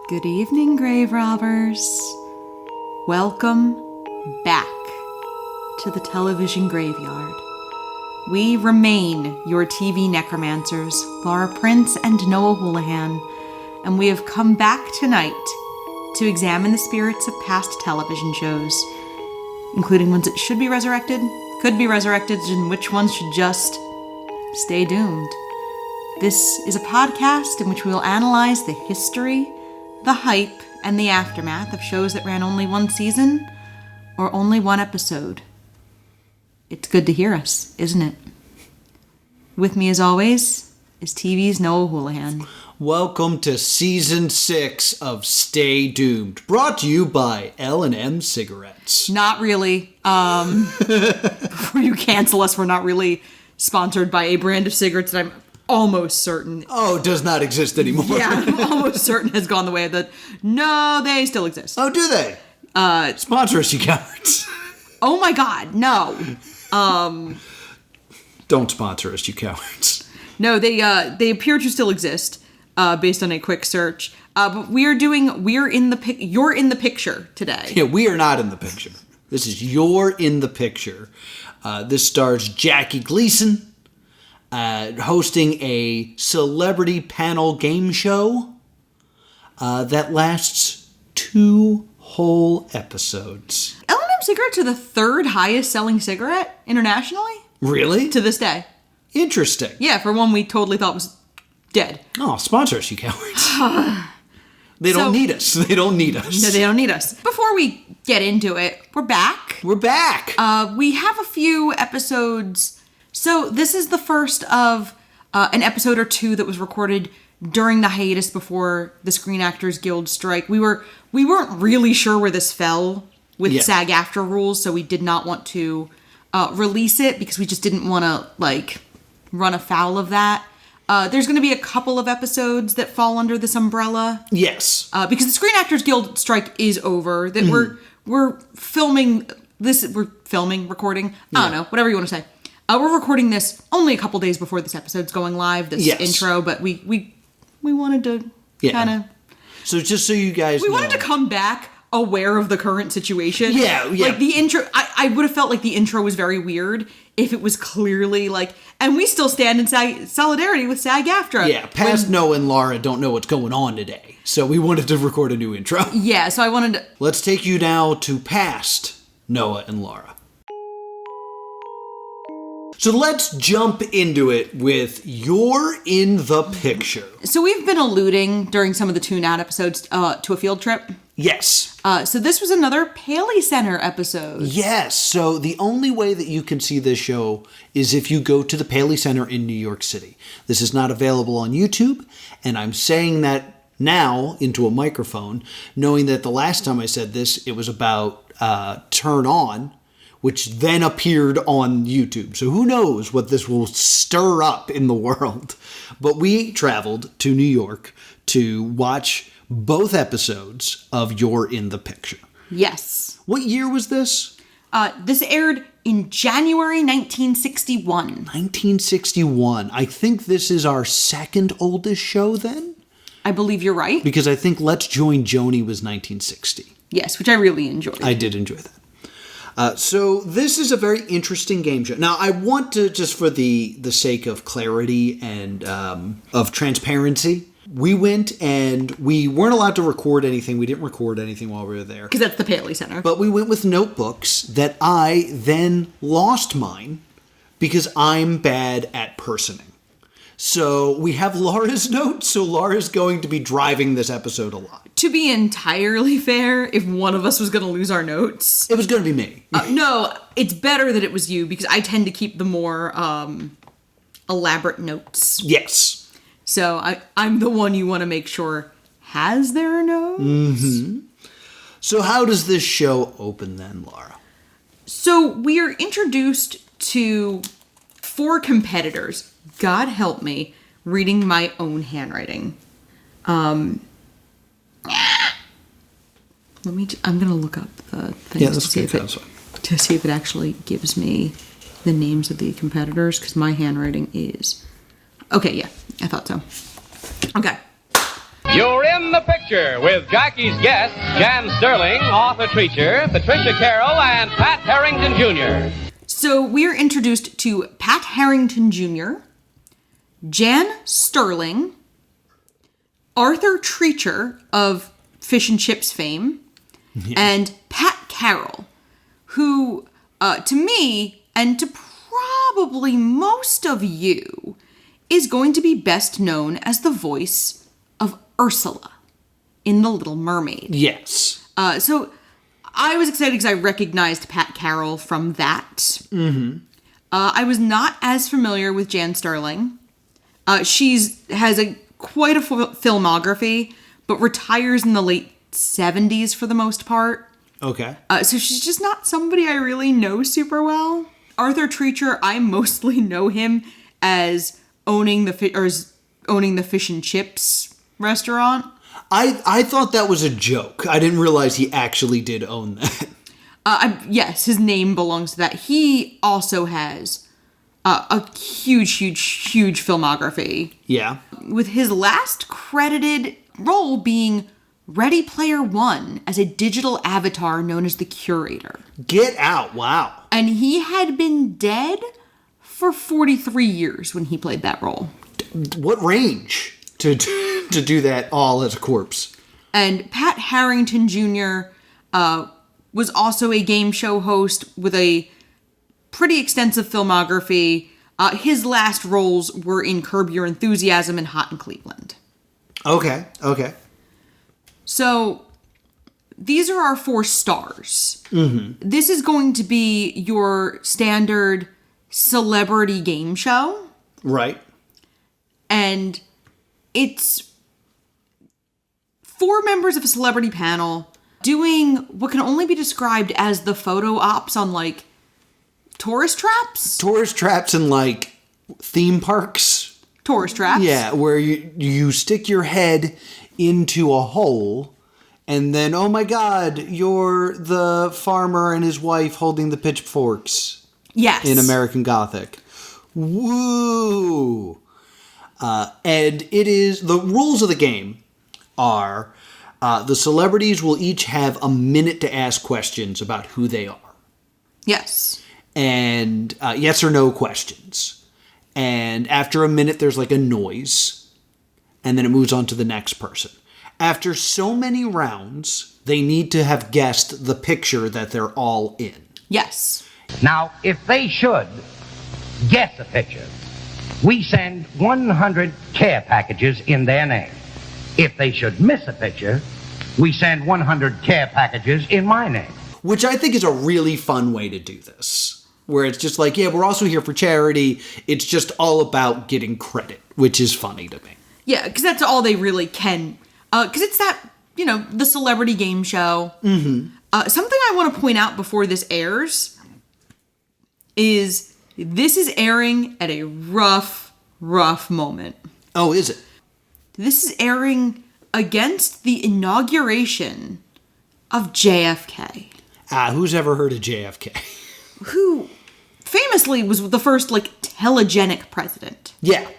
Good evening, grave robbers. Welcome back to the television graveyard. We remain your TV necromancers, Laura Prince and Noah Houlihan, and we have come back tonight to examine the spirits of past television shows, including ones that should be resurrected, could be resurrected, and which ones should just stay doomed. This is a podcast in which we will analyze the history, the hype, and the aftermath of shows that ran only one season or only one episode. It's good to hear us, isn't it? With me, as always, is TV's Noah Houlihan. Welcome to Season 6 of Stay Doomed, brought to you by L&M Cigarettes. Not really. Before you cancel us, we're not really sponsored by a brand of cigarettes that I'm almost certain... Oh, does not exist anymore. Yeah, I'm almost certain has gone the way that... No, they still exist. Oh, do they? Sponsor us, you cowards. Oh my god, no. Don't sponsor us, you cowards. No, they appear to still exist, based on a quick search. But you're in the picture today. Yeah, we are not in the picture. This is You're in the Picture. This stars Jackie Gleason, hosting a celebrity panel game show that lasts 2 whole episodes. L&M cigarettes are the 3rd highest selling cigarette internationally. Really? To this day. Interesting. Yeah, for one we totally thought was dead. Oh, sponsor us, you cowards. They don't need us. They don't need us. No, they don't need us. Before we get into it, we're back. We're back. We have a few episodes. So this is the first of an episode or 2 that was recorded during the hiatus before the Screen Actors Guild strike. We weren't really sure where this fell with SAG-AFTRA rules, so we did not want to release it because we just didn't want to run afoul of that. There's going to be a couple of episodes that fall under this umbrella. Yes. Because the Screen Actors Guild strike is over. That we're filming this. We're recording. I don't know, whatever you want to say. We're recording this only a couple days before this episode's going live. This intro, but we wanted to kind of. So just so you guys know, we wanted to come back aware of the current situation. Yeah. Like the intro, I would have felt like the intro was very weird if it was clearly and we still stand in solidarity with SAG-AFTRA. Yeah, past Noah and Laura don't know what's going on today. So we wanted to record a new intro. Yeah, so I wanted to... Let's take you now to past Noah and Laura. So let's jump into it with You're in the Picture. So we've been alluding during some of the Tune-Out episodes to a field trip. Yes. So this was another Paley Center episode. Yes. So the only way that you can see this show is if you go to the Paley Center in New York City. This is not available on YouTube, and I'm saying that now into a microphone, knowing that the last time I said this, it was about Turn On, which then appeared on YouTube. So who knows what this will stir up in the world. But we traveled to New York to watch both episodes of You're in the Picture. Yes. What year was this? This aired in January 1961. 1961. I think this is our second oldest show then? I believe you're right. Because I think Let's Join Joni was 1960. Yes, which I really enjoyed. I did enjoy that. So this is a very interesting game show. Now, I want to, just for the sake of clarity and of transparency, we went and we weren't allowed to record anything. We didn't record anything while we were there. Because that's the Paley Center. But we went with notebooks that I then lost mine because I'm bad at personing. So we have Laura's notes, so Laura's going to be driving this episode a lot. To be entirely fair, if one of us was going to lose our notes... It was going to be me. No, it's better that it was you, because I tend to keep the more elaborate notes. Yes. So I'm the one you want to make sure has their notes. Mm-hmm. So how does this show open then, Laura? So we are introduced to 4 competitors. God help me, reading my own handwriting. I'm gonna look up the things to see if it actually gives me the names of the competitors, because my handwriting is... Okay, yeah, I thought so. Okay. You're in the picture with Jackie's guests, Jan Sterling, Arthur Treacher, Patricia Carroll, and Pat Harrington Jr. So we're introduced to Pat Harrington Jr., Jan Sterling, Arthur Treacher of Fish and Chips fame, and Pat Carroll, who, to me, and to probably most of you, is going to be best known as the voice of Ursula in The Little Mermaid. Yes. So I was excited because I recognized Pat Carroll from that. Mm-hmm. I was not as familiar with Jan Sterling. She has quite a filmography, but retires in the late 70s for the most part. Okay. So she's just not somebody I really know super well. Arthur Treacher, I mostly know him as owning the Fish and Chips restaurant. I thought that was a joke. I didn't realize he actually did own that. Yes, his name belongs to that. He also has a huge filmography. Yeah. With his last credited role being Ready Player One as a digital avatar known as the Curator. Get out. Wow. And he had been dead for 43 years when he played that role. What range to do that all as a corpse? And Pat Harrington Jr. Was also a game show host with a pretty extensive filmography. His last roles were in Curb Your Enthusiasm and Hot in Cleveland. Okay. So these are our 4 stars. Mm-hmm. This is going to be your standard celebrity game show. Right. And it's 4 members of a celebrity panel doing what can only be described as the photo ops on, like, tourist traps? Tourist traps in, like, theme parks. Tourist traps. Yeah, where you stick your head into a hole, and then, oh my god, you're the farmer and his wife holding the pitchforks. Yes. In American Gothic. Woo! And it is, the rules of the game are, the celebrities will each have a minute to ask questions about who they are. Yes. And yes or no questions. And after a minute, there's like a noise. And then it moves on to the next person. After so many rounds, they need to have guessed the picture that they're all in. Yes. Now, if they should guess a picture, we send 100 care packages in their name. If they should miss a picture, we send 100 care packages in my name. Which I think is a really fun way to do this. Where it's just like, yeah, we're also here for charity. It's just all about getting credit, which is funny to me. Yeah, because that's all they really can. Because it's that, the celebrity game show. Mm-hmm. Something I want to point out before this airs is this is airing at a rough moment. Oh, is it? This is airing against the inauguration of JFK. Who's ever heard of JFK? Who famously was the first, telegenic president. Yeah.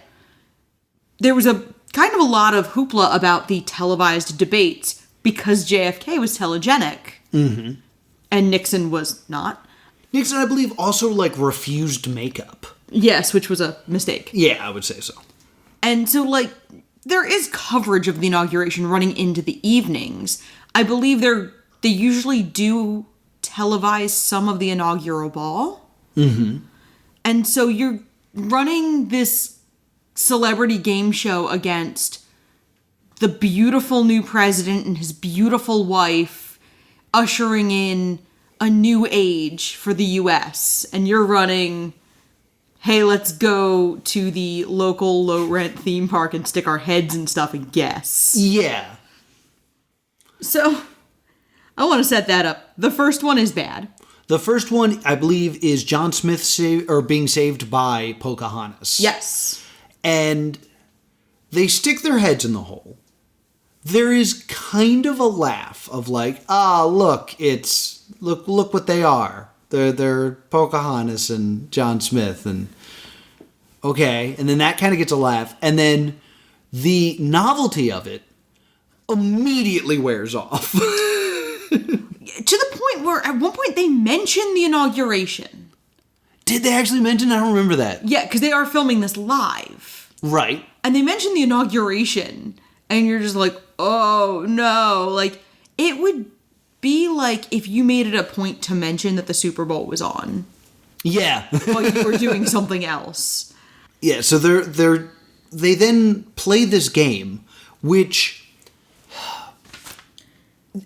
There was a kind of a lot of hoopla about the televised debates because JFK was telegenic. Mm-hmm. And Nixon was not. Nixon, I believe, also, refused makeup. Yes, which was a mistake. Yeah, I would say so. And so, there is coverage of the inauguration running into the evenings. I believe they usually do televise some of the inaugural ball. Mm-hmm. And so you're running this celebrity game show against the beautiful new president and his beautiful wife ushering in a new age for the U.S. And you're running, hey, let's go to the local low-rent theme park and stick our heads and stuff and guess. Yeah. So, I want to set that up. The first one is bad. The first one, I believe, is John Smith being saved by Pocahontas. Yes. And they stick their heads in the hole. There is kind of a laugh of look what they are. They're Pocahontas and John Smith and okay. And then that kind of gets a laugh. And then the novelty of it immediately wears off. To the point where at one point they mention the inauguration. Did they actually mention? I don't remember that. Yeah, because they are filming this live. Right. And they mention the inauguration, and you're just like, oh no. Like, it would be like if you made it a point to mention that the Super Bowl was on. Yeah. While you were doing something else. Yeah, so they then play this game, which,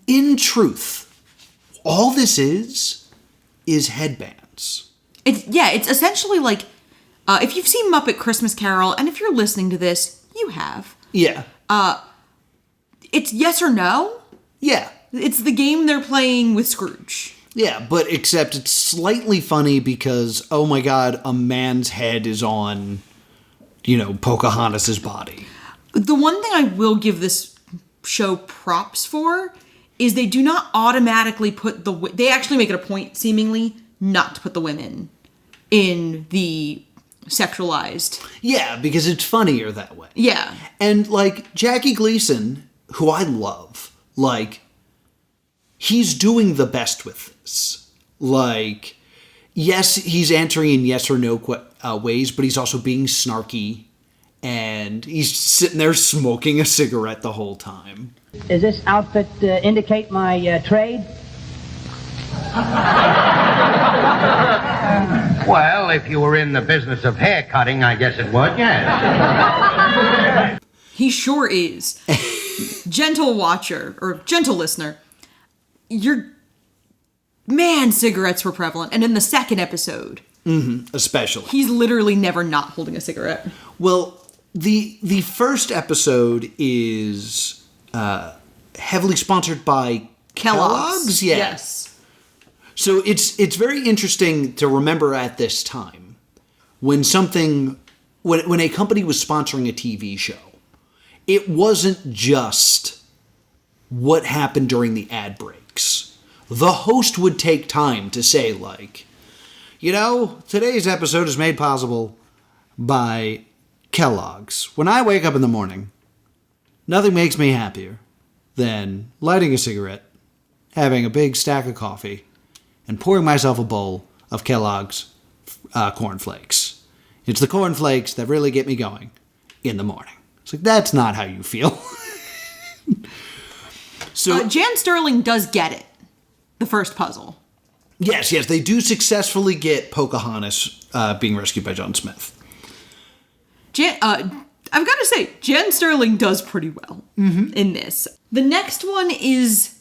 in truth, all this is headbands. It's essentially like, if you've seen Muppet Christmas Carol, and if you're listening to this, you have. Yeah. It's yes or no. Yeah. It's the game they're playing with Scrooge. Yeah, but except it's slightly funny because, oh my god, a man's head is on, Pocahontas' body. The one thing I will give this show props for is they do not automatically put they actually make it a point, seemingly, not to put the women in the sexualized. Yeah, because it's funnier that way. Yeah. And, Jackie Gleason, who I love, he's doing the best with this. Yes, he's answering in yes or no ways, but he's also being snarky, and he's sitting there smoking a cigarette the whole time. Does this outfit indicate my trade? Well, if you were in the business of hair cutting, I guess it would, yes. He sure is. Gentle watcher, or gentle listener, cigarettes were prevalent. And in the second episode... Mm-hmm, especially. He's literally never not holding a cigarette. Well, the first episode is heavily sponsored by Kellogg's? Yeah. Yes. So it's very interesting to remember at this time when when a company was sponsoring a TV show, it wasn't just what happened during the ad breaks. The host would take time to say, today's episode is made possible by Kellogg's. When I wake up in the morning, nothing makes me happier than lighting a cigarette, having a big stack of coffee, and pouring myself a bowl of Kellogg's cornflakes. It's the cornflakes that really get me going in the morning. It's that's not how you feel. So Jan Sterling does get it. The first puzzle. Yes, they do successfully get Pocahontas being rescued by John Smith. I've got to say, Jan Sterling does pretty well in this. The next one is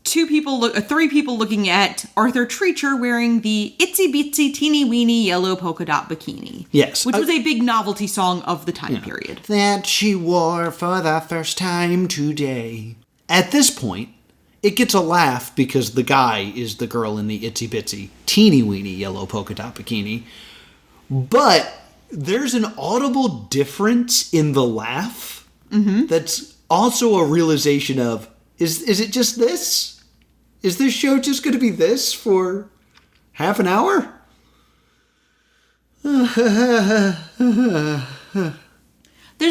three people looking at Arthur Treacher wearing the itsy bitsy teeny weeny yellow polka dot bikini. Yes. Which was a big novelty song of the time period. That she wore for the first time today. At this point, it gets a laugh because the guy is the girl in the itsy bitsy teeny weeny yellow polka dot bikini. But there's an audible difference in the laugh that's also a realization of, is it just this? Is this show just going to be this for half an hour? There's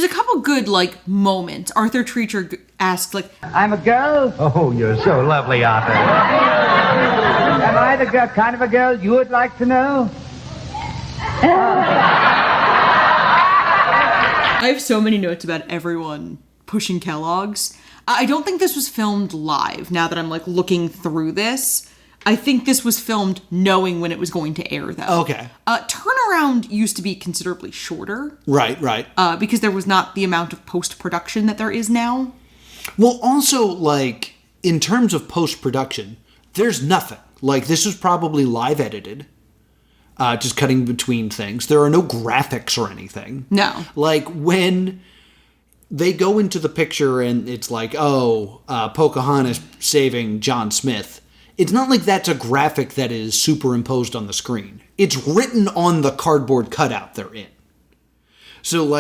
a couple good, moments. Arthur Treacher asks, I'm a girl. Oh, you're so lovely, Arthur. Am I the kind of a girl you would like to know? I have so many notes about everyone pushing Kellogg's. I don't think this was filmed live, now that I'm, looking through this. I think this was filmed knowing when it was going to air, though. Okay. Turnaround used to be considerably shorter. Right. Because there was not the amount of post-production that there is now. Well, also, in terms of post-production, there's nothing. This was probably live edited. Just cutting between things. There are no graphics or anything. No. When they go into the picture and it's Pocahontas saving John Smith, it's not like that's a graphic that is superimposed on the screen. It's written on the cardboard cutout they're in. So,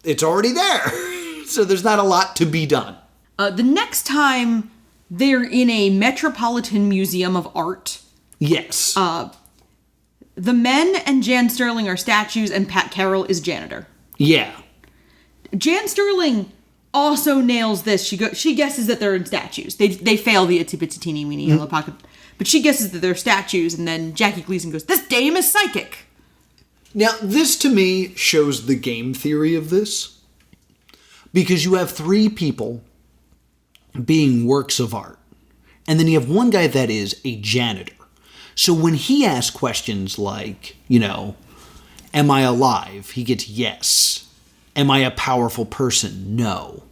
it's already there. So there's not a lot to be done. The next time they're in a Metropolitan Museum of Art. Yes. The men and Jan Sterling are statues, and Pat Carroll is janitor. Yeah. Jan Sterling also nails this. She guesses that they're in statues. They fail the itsy bitsy teeny weeny yellow pocket, but she guesses that they're statues, and then Jackie Gleason goes, "This dame is psychic." Now, this to me shows the game theory of this, because you have three people being works of art, and then you have one guy that is a janitor. So when he asks questions like, am I alive? He gets yes. Am I a powerful person? No.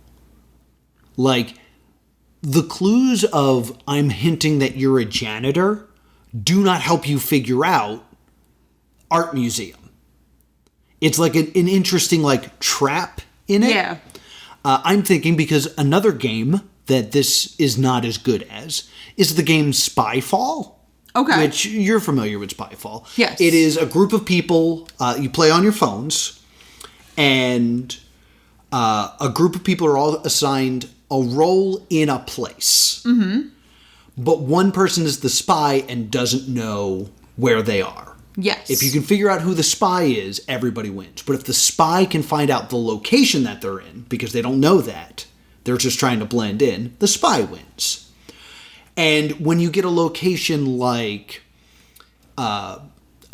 Like, the clues of I'm hinting that you're a janitor do not help you figure out art museum. It's like an interesting, trap in it. Yeah. I'm thinking because another game that this is not as good as is the game Spyfall. Okay. Which you're familiar with Spyfall. Yes. It is a group of people, you play on your phones, and a group of people are all assigned a role in a place. Mm-hmm. But one person is the spy and doesn't know where they are. Yes. If you can figure out who the spy is, everybody wins. But if the spy can find out the location that they're in, because they don't know that, they're just trying to blend in, the spy wins. And when you get a location like a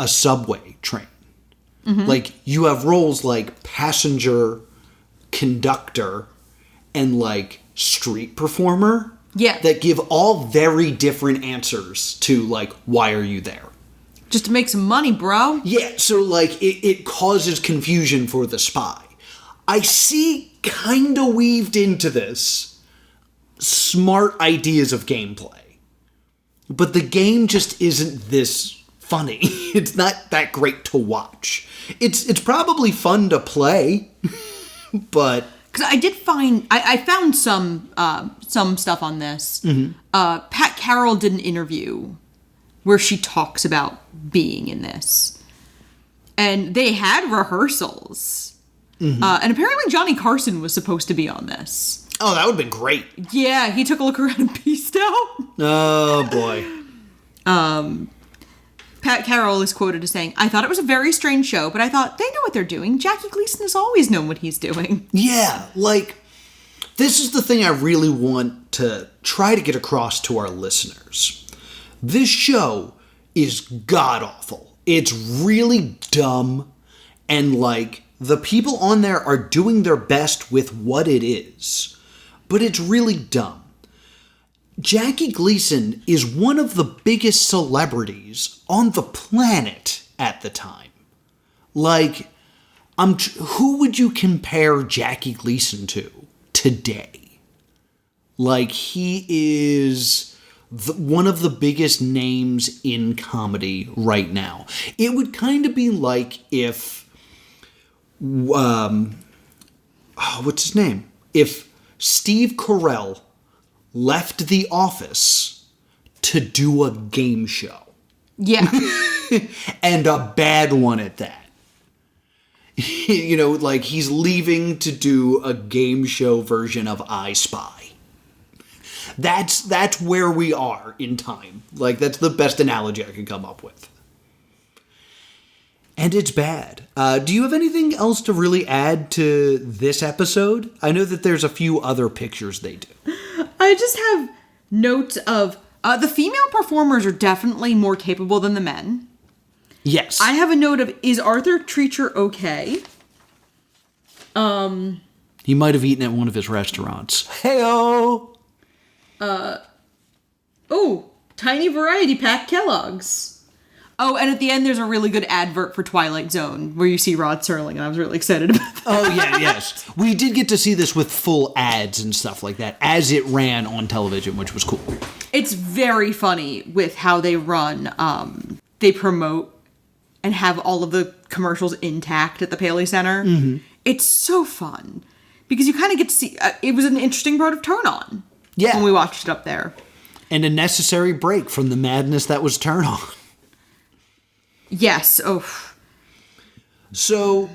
subway train, you have roles like passenger, conductor, and street performer. Yeah. That give all very different answers to why are you there? Just to make some money, bro. Yeah, so it causes confusion for the spy. I see kind of weaved into this smart ideas of gameplay. But the game just isn't this funny. It's not that great to watch. It's probably fun to play, but... Because I found some stuff on this. Mm-hmm. Pat Carroll did an interview where she talks about being in this. And they had rehearsals. Mm-hmm. And apparently Johnny Carson was supposed to be on this. Oh, that would have been great. Yeah, he took a look around and peaced out. Oh, boy. Pat Carroll is quoted as saying, "I thought it was a very strange show, but I thought, they know what they're doing. Jackie Gleason has always known what he's doing." Yeah, this is the thing I really want to try to get across to our listeners. This show is god-awful. It's really dumb, and, the people on there are doing their best with what it is. But it's really dumb. Jackie Gleason is one of the biggest celebrities on the planet at the time. Who would you compare Jackie Gleason to today? He is one of the biggest names in comedy right now. It would kind of be like if... what's his name? If Steve Carell left The Office to do a game show. Yeah. And a bad one at that. He's leaving to do a game show version of I Spy. That's where we are in time. That's the best analogy I can come up with. And it's bad. Do you have anything else to really add to this episode? I know that there's a few other pictures they do. I just have notes of the female performers are definitely more capable than the men. Yes. I have a note of, is Arthur Treacher okay? He might have eaten at one of his restaurants. Hey-o! Tiny variety pack Kellogg's. Oh, and at the end, there's a really good advert for Twilight Zone where you see Rod Serling, and I was really excited about that. Oh, yeah, yes. We did get to see this with full ads and stuff like that as it ran on television, which was cool. It's very funny with how they run. They promote and have all of the commercials intact at the Paley Center. Mm-hmm. It's so fun because you kind of get to see... it was an interesting part of Turn On. Yeah. When we watched it up there. And a necessary break from the madness that was Turn On. Yes. Oh. So,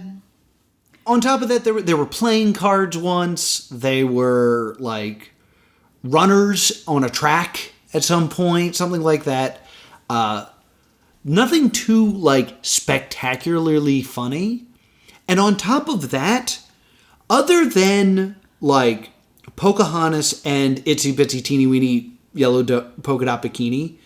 on top of that, there were playing cards once. They were runners on a track at some point, something like that. Nothing too spectacularly funny. And on top of that, other than like Pocahontas and Itsy Bitsy Teeny Weeny Yellow Polka Dot Bikini,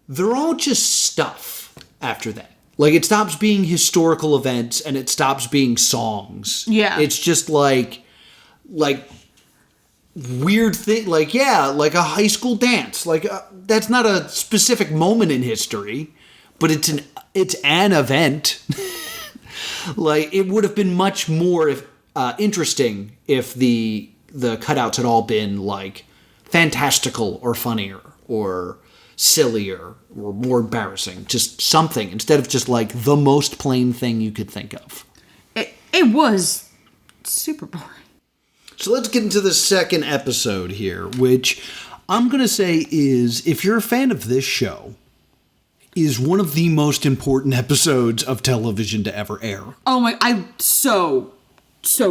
they're all just stuff after that. Like, it stops being historical events and it stops being songs. Yeah. It's just like weird thing, like a high school dance. Like, that's not a specific moment in history, but it's an event. Like, it would have been much more interesting if the cutouts had all been like fantastical or funnier or sillier or more embarrassing. Just something instead of just like the most plain thing you could think of. It was super boring. So let's get into the second episode here, which I'm going to say is, if you're a fan of this show, is one of the most important episodes of television to ever air. Oh my, so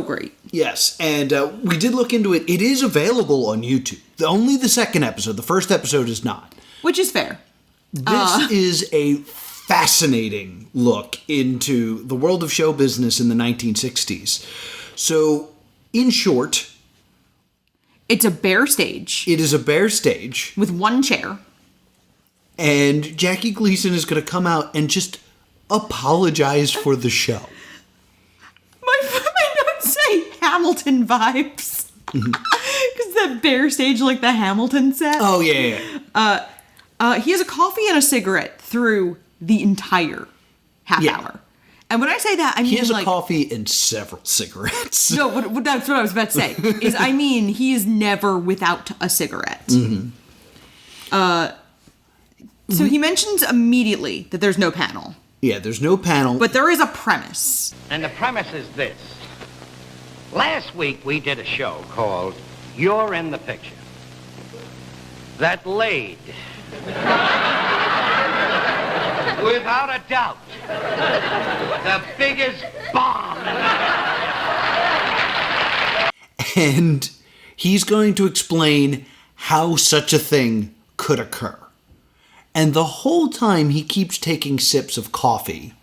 great. Yes, and we did look into it. It is available on YouTube. Only the second episode. The first episode is not. Which is fair. This is a fascinating look into the world of show business in the 1960s. So, in short, it's a bare stage. It is a bare stage. With one chair. And Jackie Gleason is going to come out and just apologize for the show. My notes say Hamilton vibes. Because that bare stage, like the Hamilton set. Oh, yeah. He has a coffee and a cigarette through the entire half hour. And when I say that, I mean, he has like, a coffee and several cigarettes. No, that's what I was about to say. He is never without a cigarette. Mm-hmm. So he mentions immediately that there's no panel. Yeah, there's no panel. But there is a premise. And the premise is this. Last week we did a show called You're in the Picture. That laid, without a doubt, the biggest bomb. And he's going to explain how such a thing could occur. And the whole time he keeps taking sips of coffee.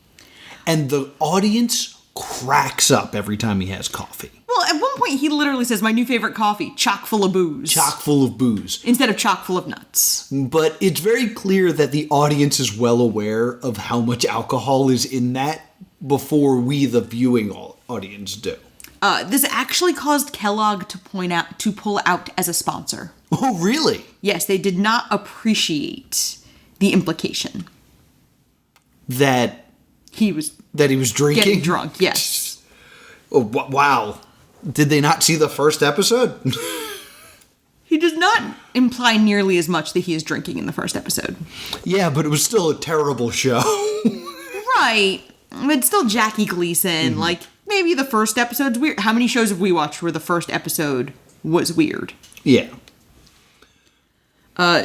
And the audience cracks up every time he has coffee. Well, at one point he literally says, my new favorite coffee, chock full of booze. Chock full of booze. Instead of chock full of nuts. But it's very clear that the audience is well aware of how much alcohol is in that before we, the viewing audience, do. This actually caused Kellogg to pull out as a sponsor. Oh, really? Yes, they did not appreciate the implication. That he was drinking? Getting drunk, yes. Oh, wow. Did they not see the first episode? He does not imply nearly as much that he is drinking in the first episode. Yeah, but it was still a terrible show. Right. But still Jackie Gleason. Mm-hmm. Like, maybe the first episode's weird. How many shows have we watched where the first episode was weird? Yeah.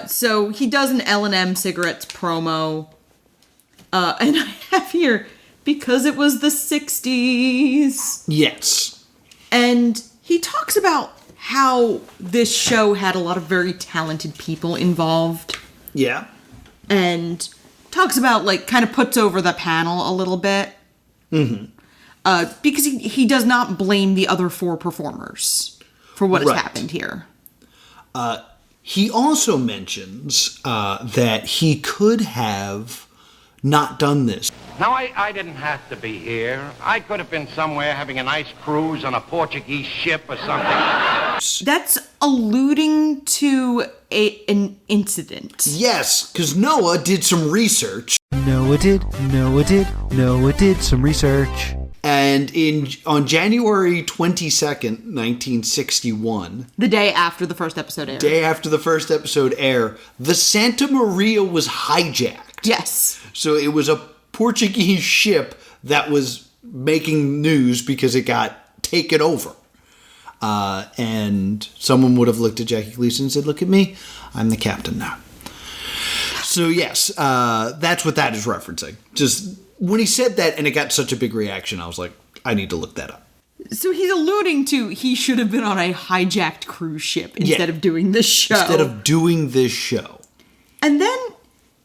So he does an L&M cigarettes promo. And I have here, because it was the 60s. Yes. And he talks about how this show had a lot of very talented people involved. Yeah. And talks about, like, kind of puts over the panel a little bit. Mm-hmm. Because he does not blame the other four performers for what has happened here. He also mentions that he could have not done this. Now, I didn't have to be here. I could have been somewhere having a nice cruise on a Portuguese ship or something. That's alluding to an incident. Yes, because Noah did some research. Noah did some research. And on January 22nd, 1961... The day after the first episode aired. The Santa Maria was hijacked. Yes. So it was a Portuguese ship that was making news because it got taken over. And someone would have looked at Jackie Gleason and said, look at me, I'm the captain now. So yes, that's what that is referencing. Just when he said that and it got such a big reaction, I was like, I need to look that up. So he's alluding to he should have been on a hijacked cruise ship instead of doing this show. And then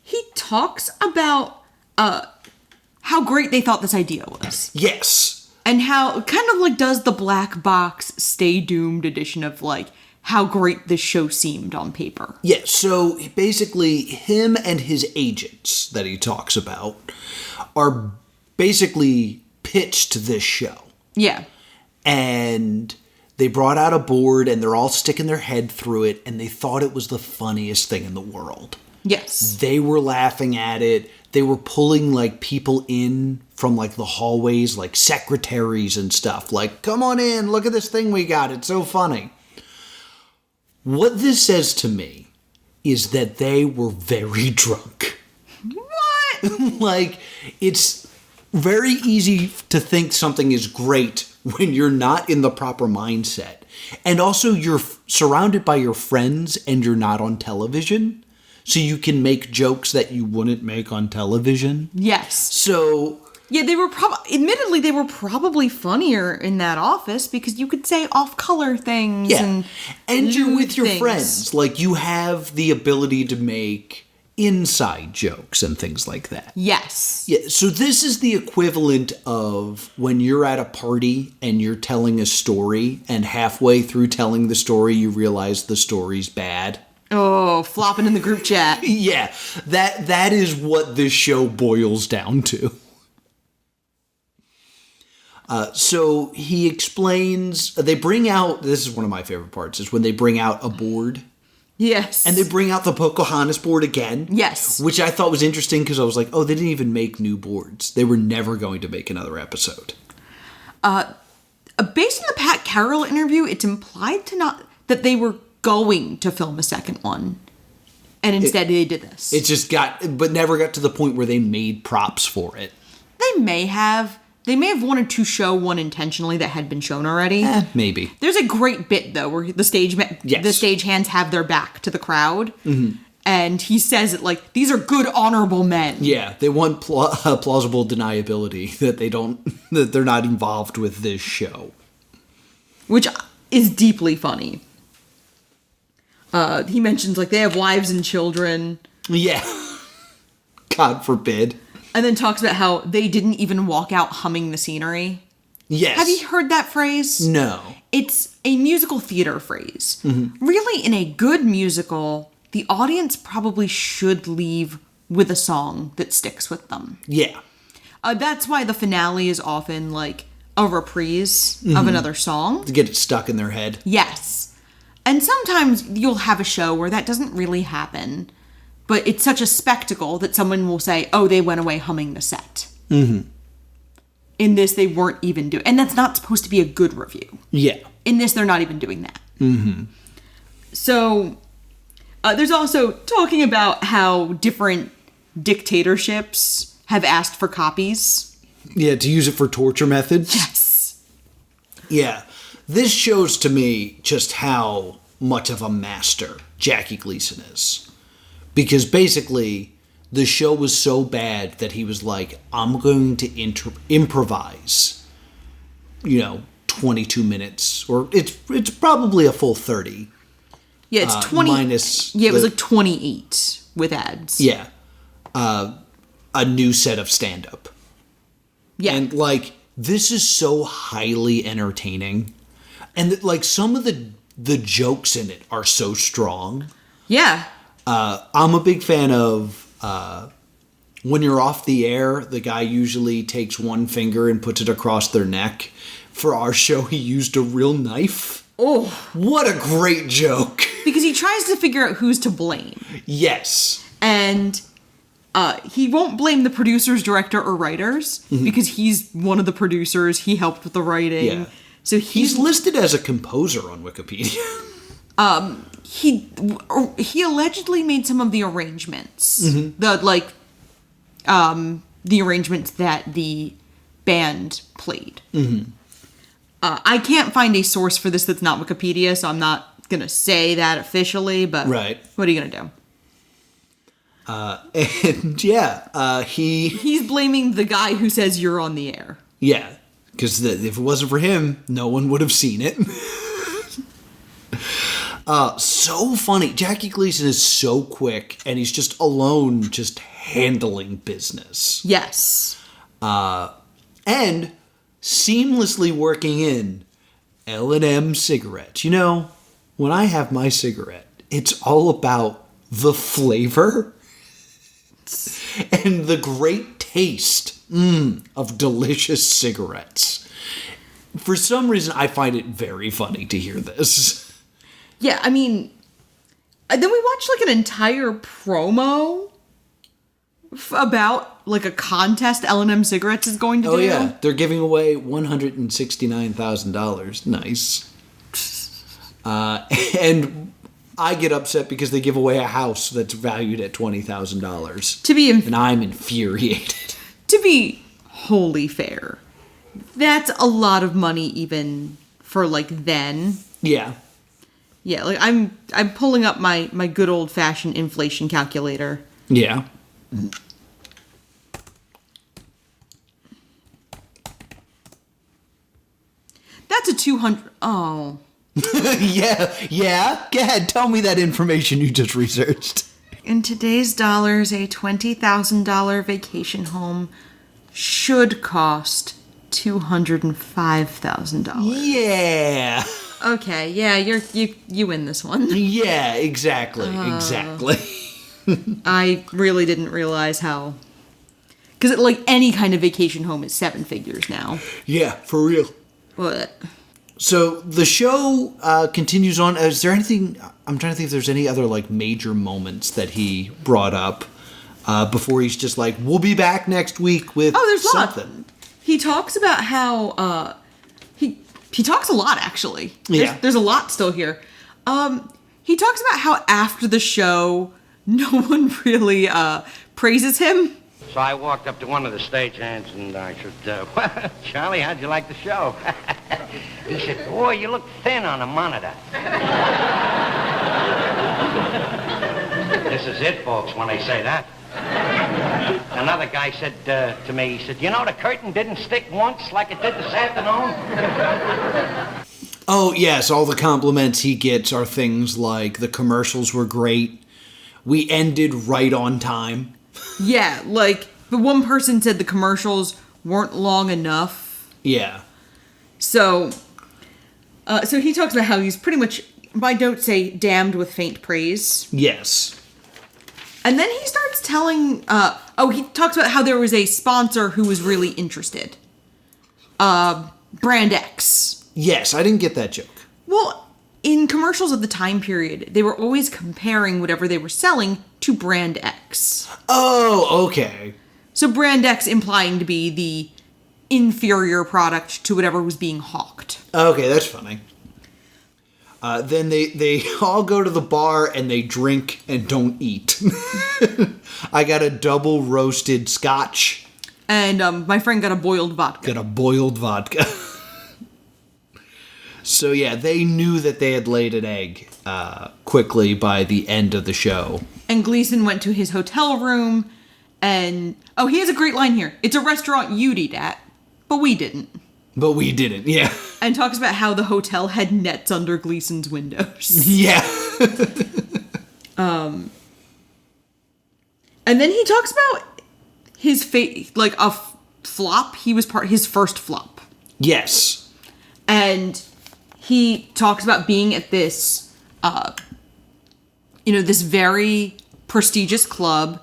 he talks about how great they thought this idea was. Yes. And how kind of like does the black box Stay Doomed edition of like how great this show seemed on paper. Yeah, so basically him and his agents that he talks about are basically pitched this show. Yeah. And they brought out a board and they're all sticking their head through it and they thought it was the funniest thing in the world. Yes. They were laughing at it. They were pulling like people in from like the hallways, like secretaries and stuff. Like, come on in, look at this thing we got. It's so funny. What this says to me is that they were very drunk. What? Like, it's very easy to think something is great when you're not in the proper mindset. And also you're surrounded by your friends and you're not on television. So you can make jokes that you wouldn't make on television. Yes. So... yeah, admittedly, they were probably funnier in that office because you could say off-color things. yeah. And you're with your things. friends. Like, you have the ability to make inside jokes and things like that. Yes. Yeah, so this is the equivalent of when you're at a party and you're telling a story and halfway through telling the story you realize the story's bad. Oh, flopping in the group chat. Yeah, that is what this show boils down to. So he explains, they bring out, this is one of my favorite parts, is when they bring out a board. Yes. And they bring out the Pocahontas board again. Yes. Which I thought was interesting because I was like, oh, they didn't even make new boards. They were never going to make another episode. Based on the Pat Carroll interview, it's implied that they were going to film a second one. And instead they did this. It just but never got to the point where they made props for it. They may have wanted to show one intentionally that had been shown already. Maybe. There's a great bit though where the stagehands have their back to the crowd, and he says it like these are good, honorable men. Yeah, they want plausible deniability that they're not involved with this show, which is deeply funny. He mentions like they have wives and children. Yeah, God forbid. And then talks about how they didn't even walk out humming the scenery. Yes. Have you heard that phrase? No. It's a musical theater phrase. Really, in a good musical, the audience probably should leave with a song that sticks with them. Yeah. That's why the finale is often like a reprise of another song. To get it stuck in their head. Yes. And sometimes you'll have a show where that doesn't really happen. But it's such a spectacle that someone will say, oh, they went away humming the set. In this, they weren't even doing... and that's not supposed to be a good review. Yeah. In this, they're not even doing that. So, there's also talking about how different dictatorships have asked for copies. Yeah, to use it for torture methods? Yes. Yeah. This shows to me just how much of a master Jackie Gleason is. Because basically, the show was so bad that he was like, I'm going to improvise, 22 minutes. Or it's probably a full 30. Yeah, it's 20. Minus it was like 28 with ads. Yeah. A new set of stand-up. Yeah. And, this is so highly entertaining. And, some of the jokes in it are so strong. Yeah. I'm a big fan of when you're off the air, the guy usually takes one finger and puts it across their neck. For our show, he used a real knife. Oh. What a great joke. Because he tries to figure out who's to blame. Yes. And he won't blame the producers, director, or writers because he's one of the producers. He helped with the writing. Yeah. So he's listed as a composer on Wikipedia. He allegedly made some of the arrangements. The arrangements that the band played. I can't find a source for this that's not Wikipedia, so I'm not gonna say that officially, but right. What are you gonna do? He's blaming the guy who says you're on the air. Yeah, because if it wasn't for him, no one would have seen it. So funny. Jackie Gleason is so quick, and he's just alone, just handling business. Yes. And seamlessly working in L&M cigarettes. You know, when I have my cigarette, it's all about the flavor and the great taste of delicious cigarettes. For some reason, I find it very funny to hear this. Yeah, I mean, then we watched like an entire promo about like a contest L&M Cigarettes is going to do. Oh yeah, they're giving away $169,000. Nice. And I get upset because they give away a house that's valued at $20,000. And I'm infuriated. To be wholly fair, that's a lot of money even for like then. Yeah. Yeah, like I'm pulling up my good old fashioned inflation calculator. Yeah. That's a 200. Oh. yeah. Go ahead, tell me that information you just researched. In today's dollars, a $20,000 vacation home should cost $205,000. Yeah. Okay, yeah, you win this one. Yeah, exactly. I really didn't realize how, because like any kind of vacation home is 7 figures now. Yeah, for real. But so the show continues on. Is there anything? I'm trying to think if there's any other like major moments that he brought up before he's just like, "We'll be back next week with there's something." Lots. He talks about how he talks a lot actually. There's a lot still here. He talks about how after the show, no one really praises him. So I walked up to one of the stagehands and I said, well, Charlie, how'd you like the show? He said, boy, you look thin on a monitor. This is it, folks, when they say that. Another guy said to me, he said, you know, the curtain didn't stick once like it did this afternoon. Oh, yes, all the compliments he gets are things like the commercials were great. We ended right on time. Yeah, like, the one person said the commercials weren't long enough. Yeah. So he talks about how he's pretty much, my notes say, damned with faint praise. Yes. And then he starts telling, he talks about how there was a sponsor who was really interested. Brand X. Yes, I didn't get that joke. Well, in commercials of the time period, they were always comparing whatever they were selling to Brand X. Oh, okay. So Brand X implying to be the inferior product to whatever was being hawked. Okay, that's funny. Then they all go to the bar and they drink and don't eat. I got a double roasted scotch. And my friend got a boiled vodka. So yeah, they knew that they had laid an egg quickly by the end of the show. And Gleason went to his hotel room and... Oh, he has a great line here. It's a restaurant you'd eat at, but we didn't. Yeah. And talks about how the hotel had nets under Gleason's windows. Yeah. And then he talks about his like a flop. He was his first flop. Yes. And he talks about being at this, this very prestigious club.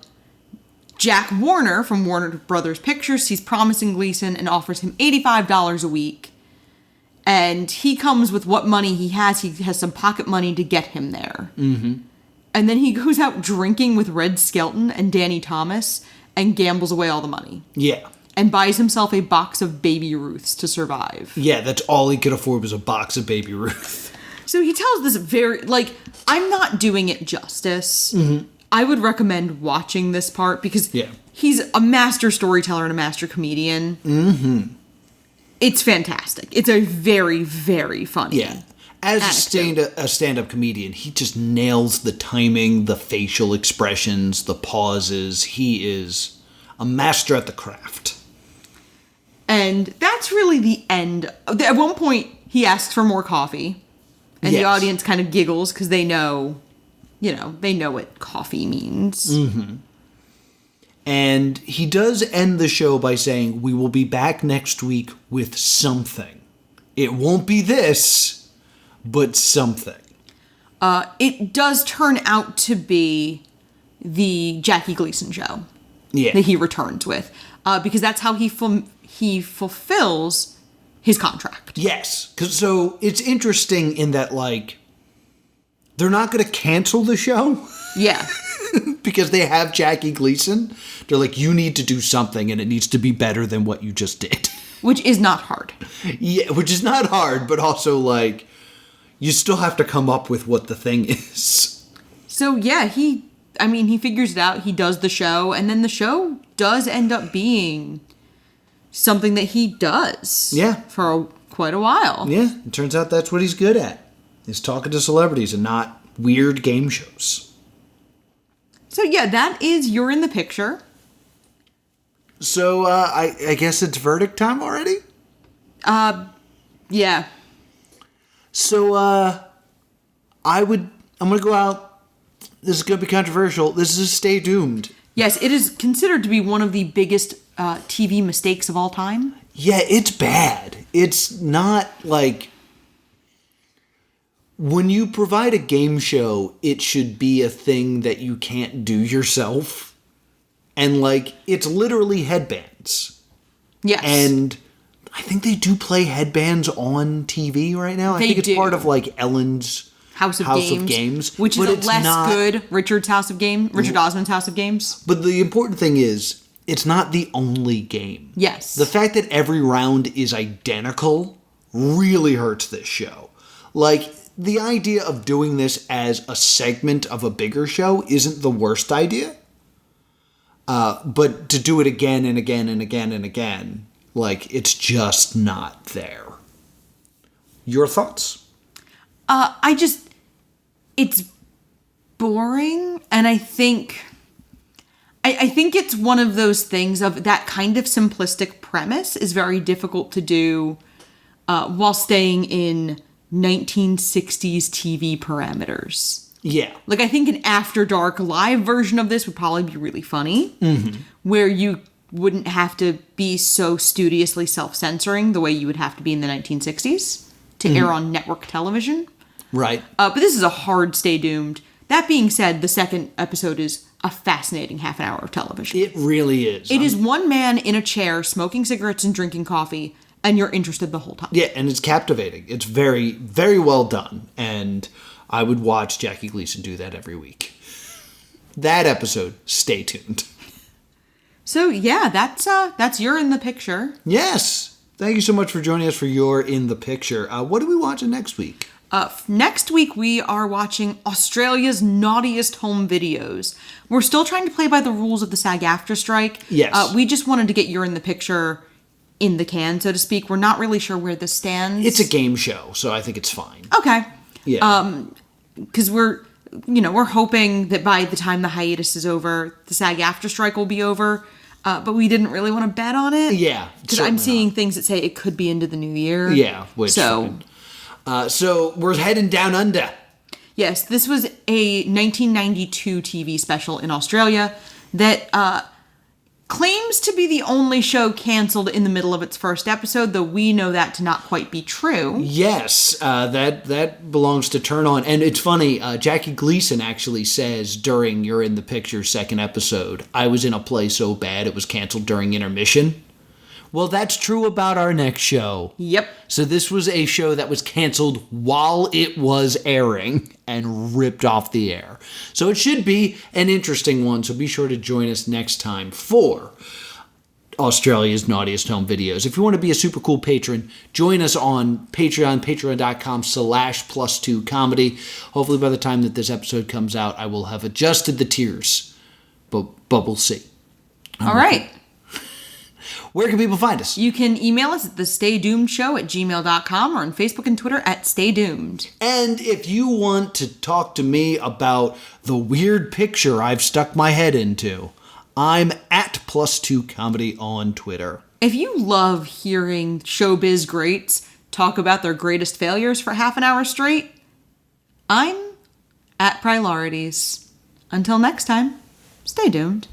Jack Warner from Warner Brothers Pictures sees promising Gleason and offers him $85 a week. And he comes with what money he has. He has some pocket money to get him there. Mm-hmm. And then he goes out drinking with Red Skelton and Danny Thomas and gambles away all the money. Yeah. And buys himself a box of Baby Ruths to survive. Yeah, that's all he could afford was a box of Baby Ruth. So he tells this I'm not doing it justice. Mm-hmm. I would recommend watching this part because he's a master storyteller and a master comedian. Mm-hmm. It's fantastic. It's a very, very funny. Yeah. As a stand-up comedian, he just nails the timing, the facial expressions, the pauses. He is a master at the craft. And that's really the end. At one point, he asks for more coffee. And the audience kind of giggles because they know what coffee means. Mm-hmm. And he does end the show by saying, "We will be back next week with something. It won't be this, but something." It does turn out to be the Jackie Gleason show Yeah. that he returns with, because that's how he fulfills his contract. Yes. So it's interesting in that, like, they're not going to cancel the show Yeah. because they have Jackie Gleason. They're like, you need to do something and it needs to be better than what you just did. Which is not hard. Yeah, which is not hard, but also, like, you still have to come up with what the thing is. So, yeah, he figures it out. He does the show, and then the show does end up being something that he does. Yeah. For quite a while. Yeah, it turns out that's what he's good at, is talking to celebrities and not weird game shows. So, yeah, that is You're in the Picture. So, I guess it's verdict time already? Yeah. So, I'm going to go out. This is going to be controversial. This is Stay Doomed. Yes, it is considered to be one of the biggest TV mistakes of all time. Yeah, it's bad. It's not like... When you provide a game show, it should be a thing that you can't do yourself. And, like, it's literally headbands. Yes. And I think they do play headbands on TV right now. I think it's part of, like, Ellen's House of Games. Which but is it's less not good Richard Osmond's House of Games. But the important thing is, it's not the only game. Yes. The fact that every round is identical really hurts this show. Like, the idea of doing this as a segment of a bigger show isn't the worst idea. But to do it again and again and again and again, like, it's just not there. Your thoughts? It's boring, and I think it's one of those things of that kind of simplistic premise is very difficult to do while staying in 1960s TV parameters. Yeah. Like, I think an After Dark live version of this would probably be really funny, where you wouldn't have to be so studiously self-censoring the way you would have to be in the 1960s to air on network television. Right. But this is a hard Stay Doomed. That being said, the second episode is a fascinating half an hour of television. It really is. It is one man in a chair smoking cigarettes and drinking coffee, and you're interested the whole time. Yeah, and it's captivating. It's very, very well done. And I would watch Jackie Gleason do that every week. That episode, stay tuned. So, yeah, that's You're in the Picture. Yes. Thank you so much for joining us for You're in the Picture. What are we watching next week? Next week, we are watching Australia's Naughtiest home videos. We're still trying to play by the rules of the SAG-AFTRA strike. Yes. We just wanted to get You're in the Picture in the can, so to speak. We're not really sure where this stands. It's a game show, so I think it's fine. Okay. Yeah. Because we're hoping that by the time the hiatus is over, the SAG-AFTRA strike will be over. But we didn't really want to bet on it. Yeah. Because I'm seeing things that say it could be into the new year. Yeah, which fine. So we're heading down under. Yes, this was a 1992 TV special in Australia that claims to be the only show canceled in the middle of its first episode, though we know that to not quite be true. Yes, that belongs to Turn On. And it's funny, Jackie Gleason actually says during You're in the Picture second episode, I was in a play so bad it was canceled during intermission. Well, that's true about our next show. Yep. So this was a show that was canceled while it was airing and ripped off the air. So it should be an interesting one, so be sure to join us next time for Australia's Naughtiest Home Videos. If you want to be a super cool patron, join us on Patreon, patreon.com/+2comedy. Hopefully by the time that this episode comes out, I will have adjusted the tiers, but we'll see. All right. Where can people find us? You can email us at thestaydoomedshow@gmail.com or on Facebook and Twitter @StayDoomed. And if you want to talk to me about the weird picture I've stuck my head into, I'm at +2comedy on Twitter. If you love hearing showbiz greats talk about their greatest failures for half an hour straight, I'm at Priorities. Until next time, stay doomed.